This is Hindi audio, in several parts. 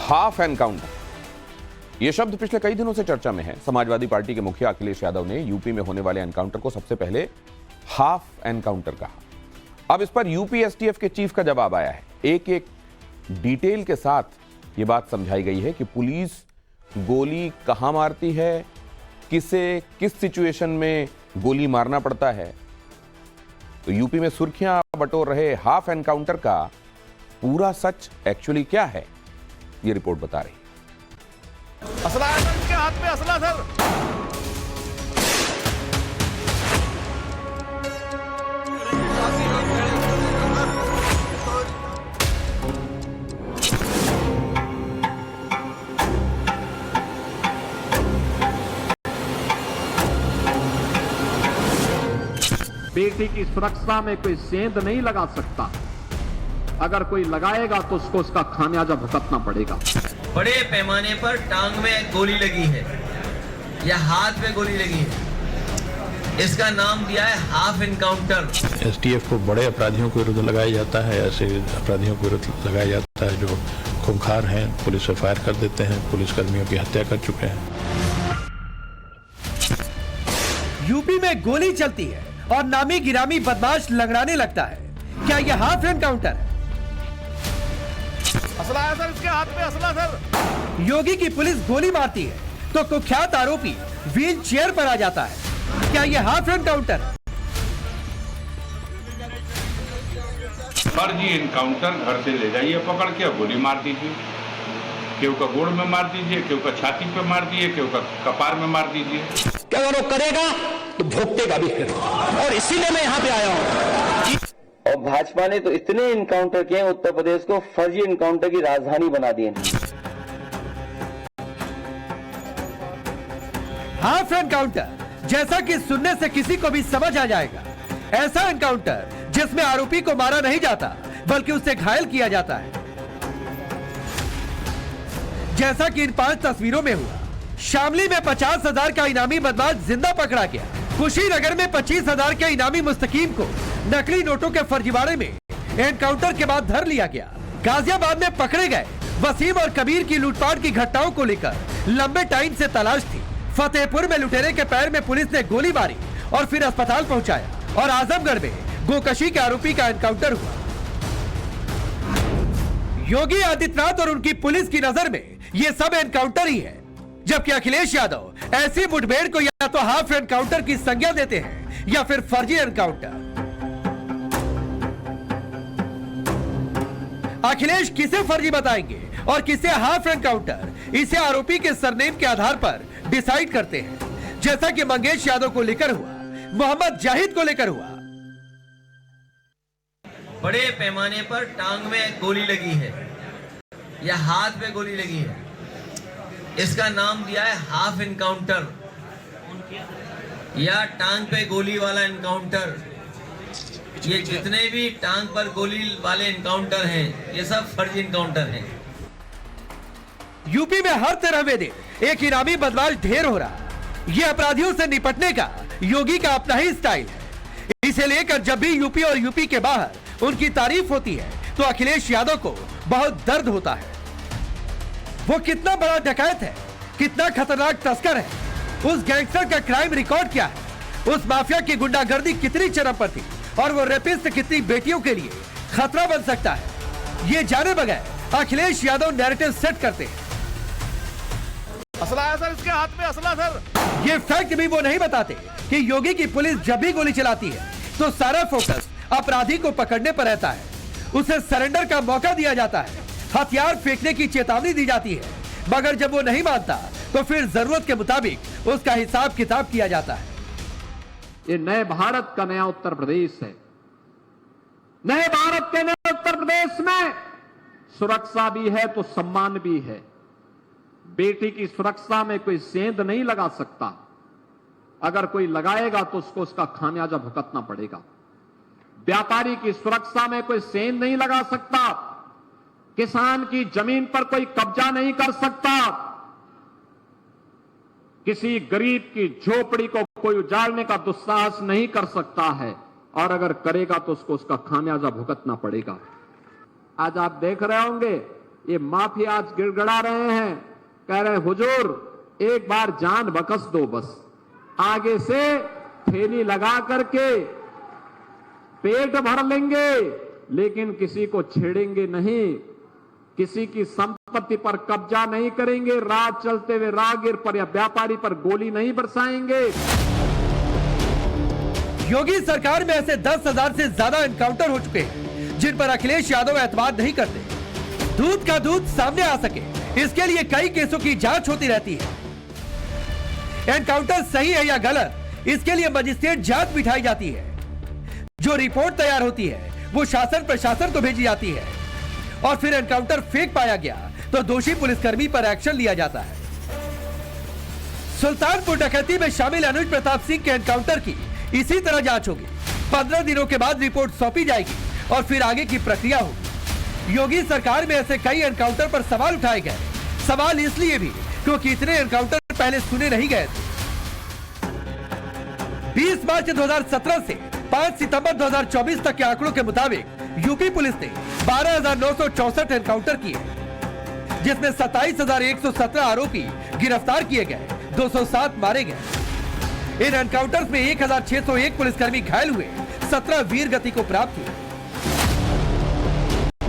हाफ एनकाउंटर, यह शब्द पिछले कई दिनों से चर्चा में है। समाजवादी पार्टी के मुखिया अखिलेश यादव ने यूपी में होने वाले एनकाउंटर को सबसे पहले हाफ एनकाउंटर कहा। अब इस पर यूपी एसटीएफ के चीफ का जवाब आया है। एक एक डिटेल के साथ यह बात समझाई गई है कि पुलिस गोली कहां मारती है, किसे किस सिचुएशन में गोली मारना पड़ता है। तो यूपी में सुर्खियां बटोर रहे हाफ एनकाउंटर का पूरा सच एक्चुअली क्या है, यह रिपोर्ट बता रही है। असला है सर, इसके हाथ में असला सर। बेटी की सुरक्षा में कोई सेंध नहीं लगा सकता। अगर कोई लगाएगा तो उसको उसका खामियाजा भुगतना पड़ेगा। बड़े पैमाने पर टांग में गोली लगी है या हाथ में गोली लगी है, इसका नाम दिया है हाफ एनकाउंटर। एसटीएफ को बड़े अपराधियों के विरुद्ध लगाया जाता है, ऐसे अपराधियों के विरुद्ध लगाया जाता है जो खूंखार हैं, पुलिस से फायर कर देते हैं, पुलिसकर्मियों की हत्या कर चुके हैं। यूपी में गोली चलती है और नामी गिरामी बदमाश लंगड़ाने लगता है। क्या यह हाफ एनकाउंटर है? असला है सर, इसके हाथ में असला सर। योगी की पुलिस गोली मारती है तो कुख्यात आरोपी व्हील चेयर पर आ जाता है। क्या यह हाफ एनकाउंटर है? फर्जी एनकाउंटर घर से ले जाइए पकड़ के, गोली मार दीजिए। केहू का गोड़ में मार दीजिए, केहू का छाती पे मार दीजिए, केहू का कपार में मार दीजिए। क्या अगर वो करेगा तो भोगतेगा भी फिर, और इसीलिए मैं यहाँ पे आया हूँ। और भाजपा ने तो इतने एनकाउंटर किए, उत्तर प्रदेश को फर्जी एनकाउंटर की राजधानी बना दिए। हाफ एनकाउंटर, जैसा कि सुनने से किसी को भी समझ आ जाएगा, ऐसा एनकाउंटर जिसमें आरोपी को मारा नहीं जाता बल्कि उसे घायल किया जाता है। जैसा कि इन 5 तस्वीरों में हुआ। शामली में 50,000 का इनामी बदमाश जिंदा पकड़ा गया। कुशीनगर में 25,000 के इनामी मुस्तकीम को नकली नोटों के फर्जीवाड़े में एनकाउंटर के बाद धर लिया गया। गाजियाबाद में पकड़े गए वसीम और कबीर की लूटपाट की घटनाओं को लेकर लंबे टाइम से तलाश थी। फतेहपुर में लुटेरे के पैर में पुलिस ने गोली मारी और फिर अस्पताल पहुंचाया। और आजमगढ़ में गोकशी के आरोपी का एनकाउंटर हुआ। योगी आदित्यनाथ और उनकी पुलिस की नजर में यह सब एनकाउंटर ही है, जबकि अखिलेश यादव ऐसी मुठभेड़ को या तो हाफ एनकाउंटर की संज्ञा देते हैं या फिर फर्जी एनकाउंटर। अखिलेश किसे फर्जी बताएंगे और किसे हाफ एनकाउंटर, इसे आरोपी के सरनेम के आधार पर डिसाइड करते हैं। जैसा कि मंगेश यादव को लेकर हुआ, मोहम्मद जाहिद को लेकर हुआ। बड़े पैमाने पर टांग में गोली लगी है या हाथ में गोली लगी है, इसका नाम दिया है हाफ एनकाउंटर या टांग पे गोली वाला एनकाउंटर। ये जितने भी टांग पर गोली वाले एनकाउंटर हैं, ये सब फर्जी एनकाउंटर हैं। यूपी में हर तरह में दिन एक इनामी बदमाश ढेर हो रहा। ये अपराधियों से निपटने का योगी का अपना ही स्टाइल है। इसे लेकर जब भी यूपी और यूपी के बाहर उनकी तारीफ होती है तो अखिलेश यादव को बहुत दर्द होता है। वो कितना बड़ा डकैत है, कितना खतरनाक तस्कर है, उस गैंगस्टर का क्राइम रिकॉर्ड क्या है, उस माफिया की गुंडागर्दी कितनी चरम पर थी और वो रेपिस्ट कितनी बेटियों के लिए खतरा बन सकता है। ये जाने बगैर अखिलेश यादव नैरेटिव सेट करते हैं। असला है सर, इसके हाथ में असला सर। ये फैक्ट भी वो नहीं बताते कि योगी की पुलिस जब भी गोली चलाती है तो सारा फोकस अपराधी को पकड़ने पर रहता है। उसे सरेंडर का मौका दिया जाता है, हथियार फेंकने की चेतावनी दी जाती है, मगर जब वो नहीं मानता तो फिर जरूरत के मुताबिक उसका हिसाब किताब किया जाता है। ये नए भारत का नया उत्तर प्रदेश है। नए भारत के नए उत्तर प्रदेश में सुरक्षा भी है तो सम्मान भी है। बेटी की सुरक्षा में कोई सेंध नहीं लगा सकता। अगर कोई लगाएगा तो उसको उसका खामियाजा भुगतना पड़ेगा। व्यापारी की सुरक्षा में कोई सेंध नहीं लगा सकता। किसान की जमीन पर कोई कब्जा नहीं कर सकता। किसी गरीब की झोपड़ी को कोई उजाड़ने का दुस्साहस नहीं कर सकता है, और अगर करेगा तो उसको उसका खामियाजा भुगतना पड़ेगा। आज आप देख रहे होंगे ये माफियाज गिड़गड़ा रहे हैं, कह रहे हुजूर एक बार जान बकस दो, बस आगे से थैली लगा करके पेट भर लेंगे, लेकिन किसी को छेड़ेंगे नहीं, किसी की संपत्ति पर कब्जा नहीं करेंगे, रात चलते हुए राहगीर पर या व्यापारी पर गोली नहीं बरसाएंगे। योगी सरकार में ऐसे 10,000 से ज्यादा एनकाउंटर हो चुके हैं जिन पर अखिलेश यादव एतमाद नहीं करते। दूध का दूध सामने आ सके, इसके लिए कई केसों की जांच होती रहती है। एनकाउंटर सही है या गलत, इसके लिए मजिस्ट्रेट जांच बिठाई जाती है। जो रिपोर्ट तैयार होती है वो शासन प्रशासन को भेजी जाती है और फिर एनकाउंटर फेक पाया गया तो दोषी पुलिसकर्मी पर एक्शन लिया जाता है। सुल्तानपुर डकैती में शामिल अनुज प्रताप सिंह के एनकाउंटर की इसी तरह जांच होगी। 15 दिनों के बाद रिपोर्ट सौंपी जाएगी और फिर आगे की प्रक्रिया होगी। योगी सरकार में ऐसे कई एनकाउंटर पर सवाल उठाए गए। सवाल इसलिए भी क्योंकि इतने एनकाउंटर पहले सुने नहीं गए थे। 20 मार्च 2017 से 5 सितंबर 2024 तक के आंकड़ों के मुताबिक यूपी पुलिस ने 12,964 एनकाउंटर किए, जिसमें 27,117 आरोपी गिरफ्तार किए गए, 207 मारे गए। इन एनकाउंटर्स में 1,601 पुलिसकर्मी घायल हुए, 17 वीर गति को प्राप्त हुए।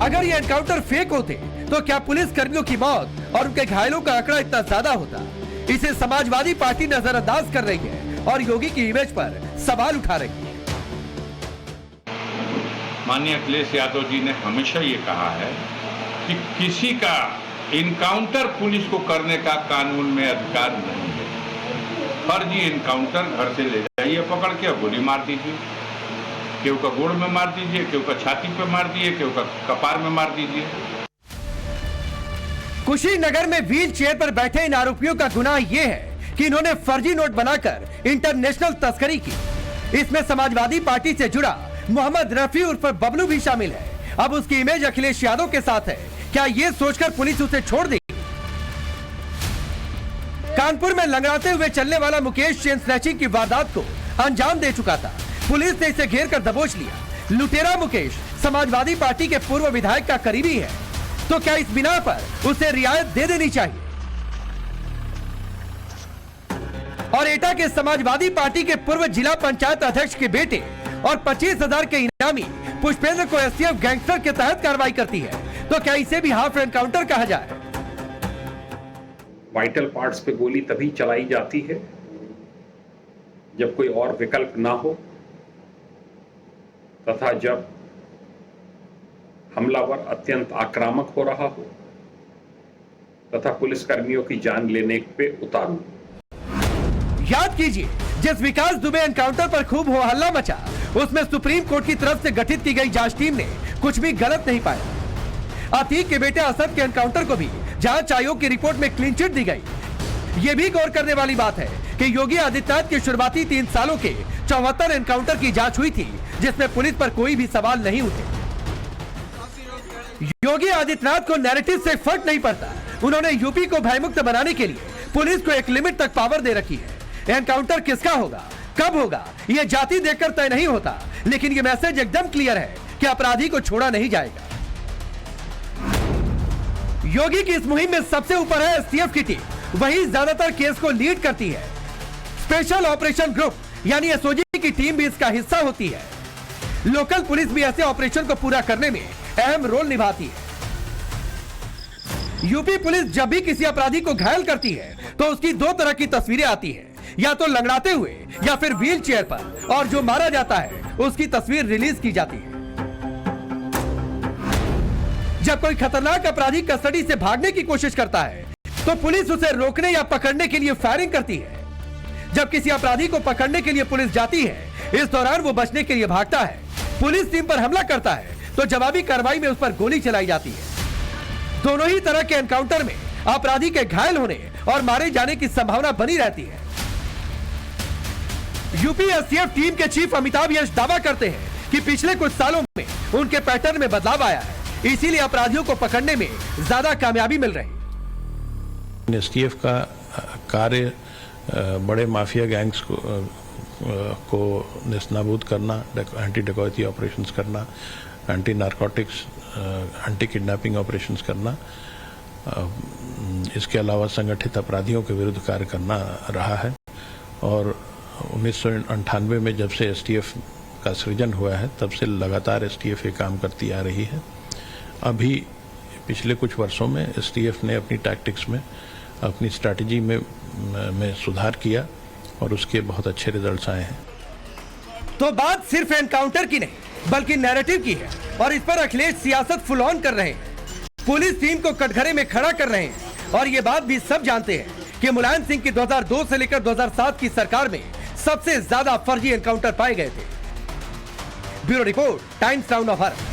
अगर ये एनकाउंटर फेक होते तो क्या पुलिस कर्मियों की मौत और उनके घायलों का आंकड़ा इतना ज्यादा होता? इसे समाजवादी पार्टी नजरअंदाज कर रही है और योगी की इमेज पर सवाल उठा रही है। माननीय अखिलेश यादव जी ने हमेशा ये कहा है कि किसी का इनकाउंटर पुलिस को करने का कानून में अधिकार नहीं है। फर्जी इनकाउंटर घर से ले जाइए पकड़ के, गोली मार दीजिए, केहू का गोड़ में मार दीजिए, केहू का छाती पे मार दीजिए, केहू का कपार में मार दीजिए। कुशीनगर में व्हील चेयर पर बैठे इन आरोपियों का गुनाह यह है कि इन्होंने फर्जी नोट बनाकर इंटरनेशनल तस्करी की। इसमें समाजवादी पार्टी से जुड़ा मोहम्मद रफी उर्फ बबलू भी शामिल है। अब उसकी इमेज अखिलेश यादव के साथ है, क्या ये सोचकर पुलिस उसे छोड़ देगी? कानपुर में लंगड़ाते हुए चलने वाला मुकेश चेन स्नैचिंग की वारदात को अंजाम दे चुका था। पुलिस ने इसे घेर कर दबोच लिया। लुटेरा मुकेश समाजवादी पार्टी के पूर्व विधायक का करीबी है, तो क्या इस बिना पर उसे रियायत दे देनी चाहिए? और एटा के समाजवादी पार्टी के पूर्व जिला पंचायत अध्यक्ष के बेटे और 25,000 के इनामी पुष्पेंद्र को एसटीएफ गैंगस्टर के तहत कार्रवाई करती है, तो क्या इसे भी हाफ एनकाउंटर कहा जाए? वाइटल पार्ट्स पे गोली तभी चलाई जाती है जब कोई और विकल्प ना हो तथा जब हमलावर अत्यंत आक्रामक हो रहा हो तथा पुलिसकर्मियों की जान लेने पे उतारू। याद कीजिए, जिस विकास दुबे एनकाउंटर पर खूब हो हल्ला मचा, उसमें सुप्रीम कोर्ट की तरफ से गठित की गई जांच टीम ने कुछ भी गलत नहीं पाया। अतीक के बेटे असद के एनकाउंटर को भी जांच आयोग की रिपोर्ट में क्लीन चिट दी गई। ये भी गौर करने वाली बात है कि योगी आदित्यनाथ के शुरुआती 3 सालों के 74 एनकाउंटर की जांच हुई थी, जिसमें पुलिस पर कोई भी सवाल नहीं उठे। योगी आदित्यनाथ को नैरेटिव से फर्क नहीं पड़ता। उन्होंने यूपी को भयमुक्त बनाने के लिए पुलिस को एक लिमिट तक पावर दे रखी है। एनकाउंटर किसका होगा, कब होगा, यह जाति देखकर तय नहीं होता, लेकिन यह मैसेज एकदम क्लियर है कि अपराधी को छोड़ा नहीं जाएगा। योगी की इस मुहिम में सबसे ऊपर है एसटीएफ की टीम। वही ज्यादातर केस को लीड करती है। स्पेशल ऑपरेशन ग्रुप यानी एसओजी की टीम भी इसका हिस्सा होती है। लोकल पुलिस भी ऐसे ऑपरेशन को पूरा करने में अहम रोल निभाती है। यूपी पुलिस जब भी किसी अपराधी को घायल करती है तो उसकी 2 तरह की तस्वीरें आती है, या तो लंगड़ाते हुए या फिर व्हील चेयर पर, और जो मारा जाता है उसकी तस्वीर रिलीज की जाती है। जब कोई खतरनाक अपराधी कस्टडी से भागने की कोशिश करता है तो पुलिस उसे रोकने या पकड़ने के लिए फायरिंग करती है। जब किसी अपराधी को पकड़ने के लिए पुलिस जाती है, इस दौरान वो बचने के लिए भागता है, पुलिस टीम पर हमला करता है तो जवाबी कार्रवाई में उस पर गोली चलाई जाती है। दोनों ही तरह के एनकाउंटर में अपराधी के घायल होने और मारे जाने की संभावना बनी रहती है। यूपी एसटीएफ टीम के चीफ अमिताभ यश दावा करते हैं कि पिछले कुछ सालों में उनके पैटर्न में बदलाव आया है, इसीलिए अपराधियों को पकड़ने में ज्यादा कामयाबी मिल रही। एसटीएफ का कार्य बड़े माफिया गैंग्स को नेस्तनाबूद करना, एंटी डकैती ऑपरेशंस करना, anti narcotics, anti kidnapping operations करना, इसके अलावा संगठित अपराधियों के विरुद्ध कार्य करना रहा है। और 1998 में जब से एसटीएफ का सृजन हुआ है तब से लगातार एसटीएफ ये काम करती आ रही है। अभी पिछले कुछ वर्षों में एसटीएफ ने अपनी टैक्टिक्स में, अपनी स्ट्रैटेजी में सुधार किया और उसके बहुत अच्छे रिजल्ट्स आए हैं। तो बात सिर्फ एनकाउंटर की नहीं बल्कि नैरेटिव की है और इस पर अखिलेश सियासत फुल ऑन कर रहे हैं, पुलिस टीम को कटघरे में खड़ा कर रहे हैं। और ये बात भी सब जानते हैं कि मुलायम सिंह की 2002 से लेकर 2007 की सरकार में सबसे ज्यादा फर्जी एनकाउंटर पाए गए थे। Bureau report, times now Bharat.